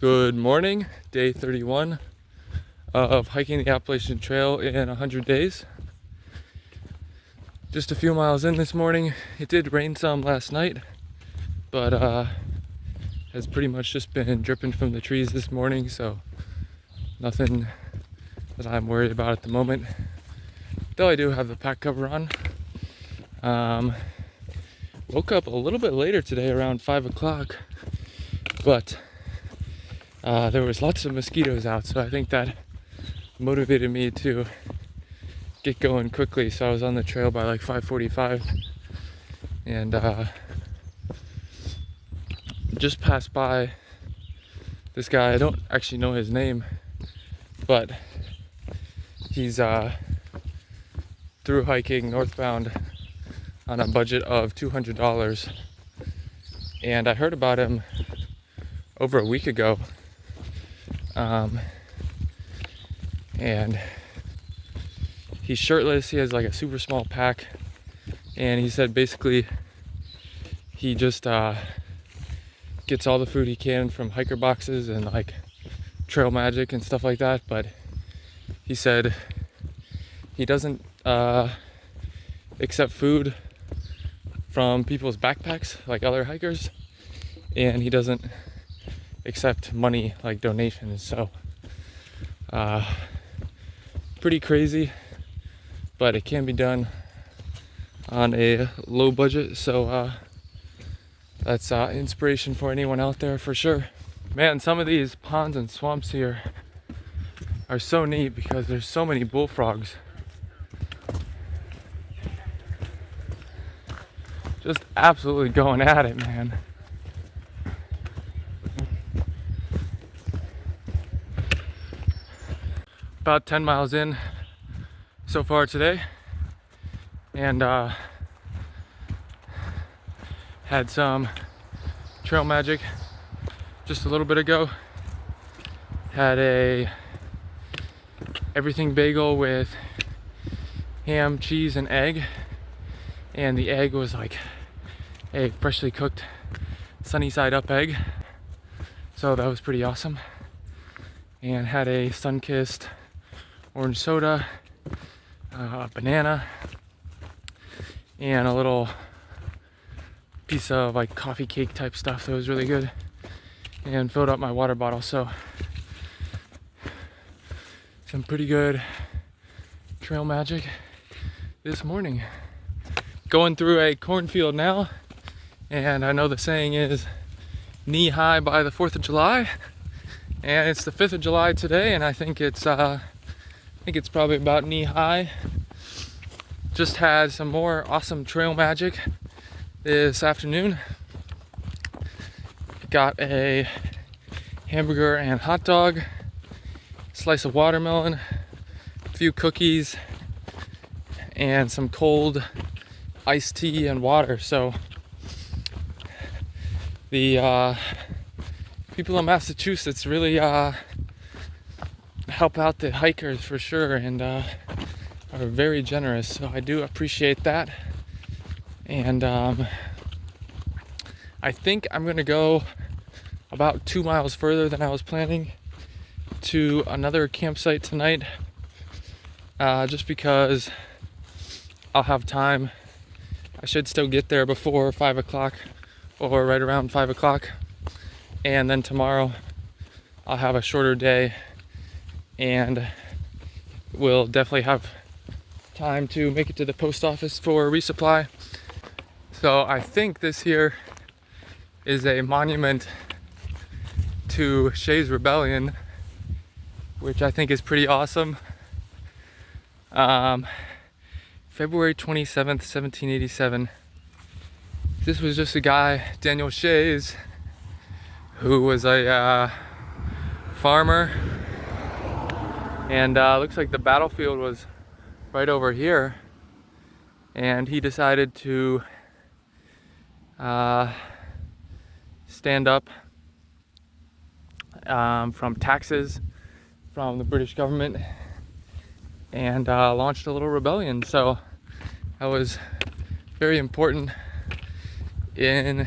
Good morning, day 31 of hiking the Appalachian Trail in 100 days. Just a few miles in this morning. It did rain some last night, but has pretty much just been dripping from the trees this morning, so nothing that I'm worried about at the moment. Though I do have the pack cover on. Woke up a little bit later today, around 5 o'clock, but there was lots of mosquitoes out, so I think that motivated me to get going quickly. So I was on the trail by like 5:45, and just passed by this guy. I don't actually know his name, but he's through hiking northbound on a budget of $200, and I heard about him over a week ago. And he's shirtless. He has like a super small pack, and he said basically he just gets all the food he can from hiker boxes and like Trail Magic and stuff like that. But he said he doesn't accept food from people's backpacks like other hikers, and he doesn't accept money like donations. So pretty crazy, but it can be done on a low budget. So that's inspiration for anyone out there for sure. Man, some of these ponds and swamps here are so neat because there's so many bullfrogs. Just absolutely going at it, man. About 10 miles in so far today, and had some Trail Magic just a little bit ago. Had a everything bagel with ham, cheese, and egg, and the egg was like a freshly cooked sunny side up egg, so that was pretty awesome. And had a sun-kissed orange soda, a banana, and a little piece of like coffee cake type stuff that was really good, and filled up my water bottle. So some pretty good Trail Magic this morning. Going through a cornfield now, and I know the saying is knee high by the 4th of July, and it's the 5th of July today, and I think it's probably about knee high. Just had some more awesome Trail Magic this afternoon. Got a hamburger and hot dog, slice of watermelon, a few cookies, and some cold iced tea and water. So the people in Massachusetts really help out the hikers for sure, and are very generous, so I do appreciate that. And I think I'm gonna go about 2 miles further than I was planning to another campsite tonight, just because I'll have time. I should still get there before 5 o'clock or right around 5 o'clock, and then tomorrow I'll have a shorter day and we'll definitely have time to make it to the post office for a resupply. So I think this here is a monument to Shays rebellion, which I think is pretty awesome. February 27th, 1787. This was just a guy, Daniel Shays, who was a farmer, and looks like the battlefield was right over here, and he decided to stand up from taxes from the British government, and launched a little rebellion. So that was very important in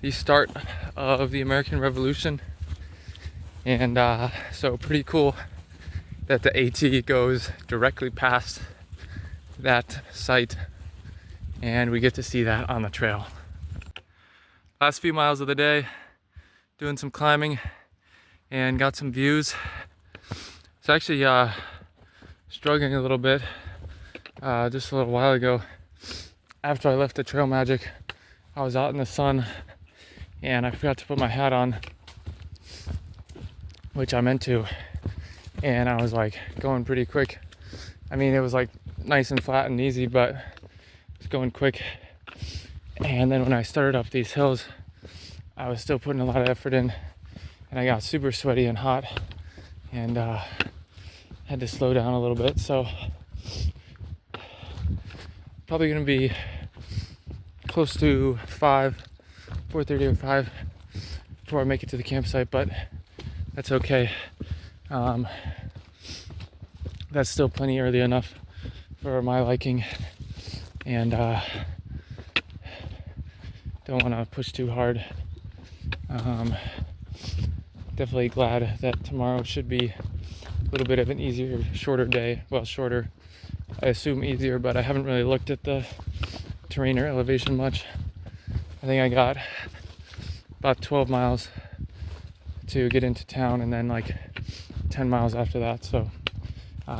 the start of the American Revolution. And so pretty cool that the AT goes directly past that site, and we get to see that on the trail. Last few miles of the day, doing some climbing and got some views. It's actually struggling a little bit just a little while ago. After I left the Trail Magic, I was out in the sun and I forgot to put my hat on, which I meant to, and I was like going pretty quick. I mean, it was like nice and flat and easy, but it's going quick. And then when I started up these hills, I was still putting a lot of effort in, and I got super sweaty and hot, and had to slow down a little bit. So probably gonna be close to 4:30 or 5 before I make it to the campsite, but that's okay. That's still plenty early enough for my liking, and don't want to push too hard. Definitely glad that tomorrow should be a little bit of an easier, shorter day. Well, shorter, I assume easier, but I haven't really looked at the terrain or elevation much. I think I got about 12 miles to get into town, and then like 10 miles after that, so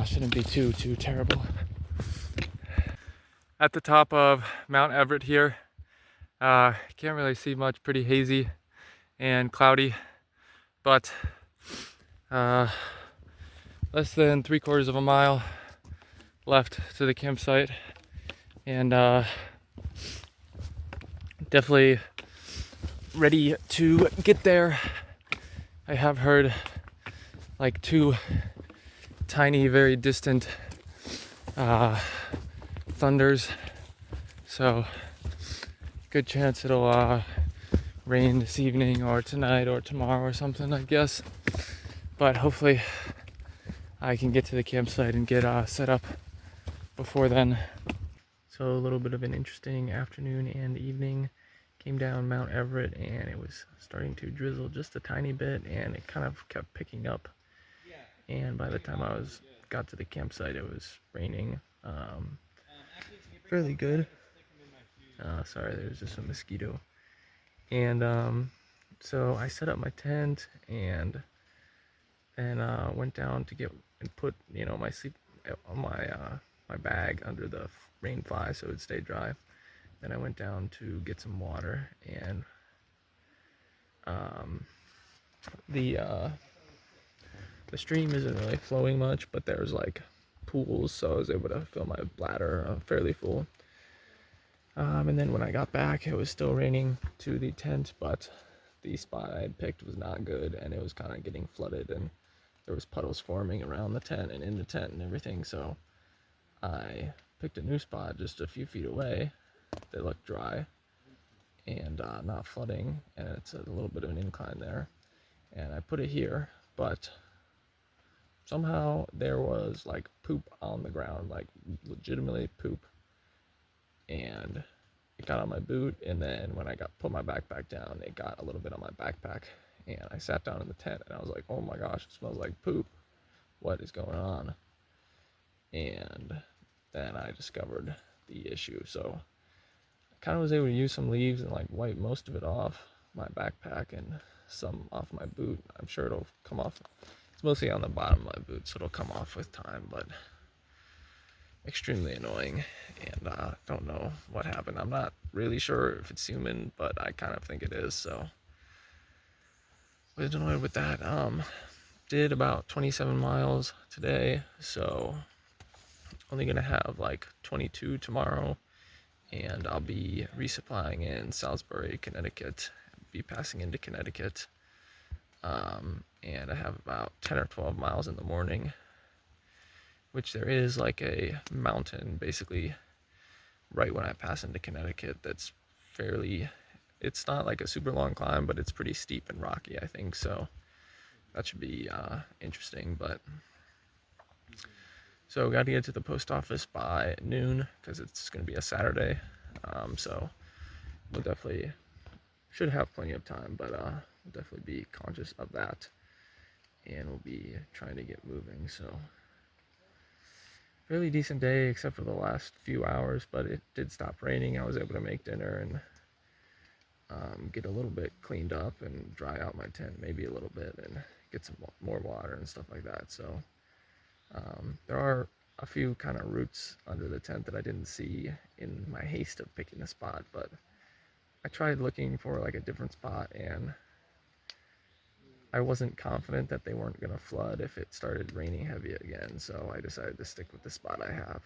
shouldn't be too terrible. At the top of Mount Everett here, can't really see much, pretty hazy and cloudy, but less than 3/4 of a mile left to the campsite, and definitely ready to get there. I have heard like 2 tiny, very distant thunders, so good chance it'll rain this evening or tonight or tomorrow or something, I guess. But hopefully I can get to the campsite and get set up before then. So a little bit of an interesting afternoon and evening. Came down Mount Everett and it was starting to drizzle just a tiny bit, and it kind of kept picking up. And by the time I got to the campsite, it was raining fairly good. Sorry, there's just a mosquito. And so I set up my tent and then went down to get and put my sleep on my bag under the rain fly so it would stay dry. Then I went down to get some water, and the stream isn't really flowing much, but there's like pools, so I was able to fill my bladder fairly full. And then when I got back, it was still raining to the tent, but the spot I had picked was not good, and it was kind of getting flooded, and there was puddles forming around the tent and in the tent and everything. So I picked a new spot just a few feet away that looked dry and not flooding, and it's a little bit of an incline there, and I put it here, but somehow there was like poop on the ground, like legitimately poop, and it got on my boot, and then when I put my backpack down, it got a little bit on my backpack, and I sat down in the tent and I was like, oh my gosh, it smells like poop, what is going on? And then I discovered the issue. So I kind of was able to use some leaves and like wipe most of it off my backpack and some off my boot. I'm sure it'll come off. It's mostly on the bottom of my boot, so it'll come off with time, but extremely annoying, and don't know what happened. I'm not really sure if it's human, but I kind of think it is, so was annoyed with that. Did about 27 miles today, so only gonna have like 22 tomorrow, and I'll be resupplying in Salisbury, Connecticut, be passing into Connecticut, and I have about 10 or 12 miles in the morning, which there is like a mountain basically right when I pass into Connecticut that's it's not like a super long climb, but it's pretty steep and rocky, I think, so that should be interesting. But so got to get to the post office by noon because it's going to be a Saturday, so we'll definitely should have plenty of time, but we'll definitely be conscious of that. and we'll be trying to get moving. So fairly decent day except for the last few hours, but it did stop raining. I was able to make dinner and get a little bit cleaned up and dry out my tent maybe a little bit and get some more water and stuff like that. So there are a few kind of roots under the tent that I didn't see in my haste of picking a spot, but I tried looking for like a different spot, and I wasn't confident that they weren't going to flood if it started raining heavy again, so I decided to stick with the spot I have.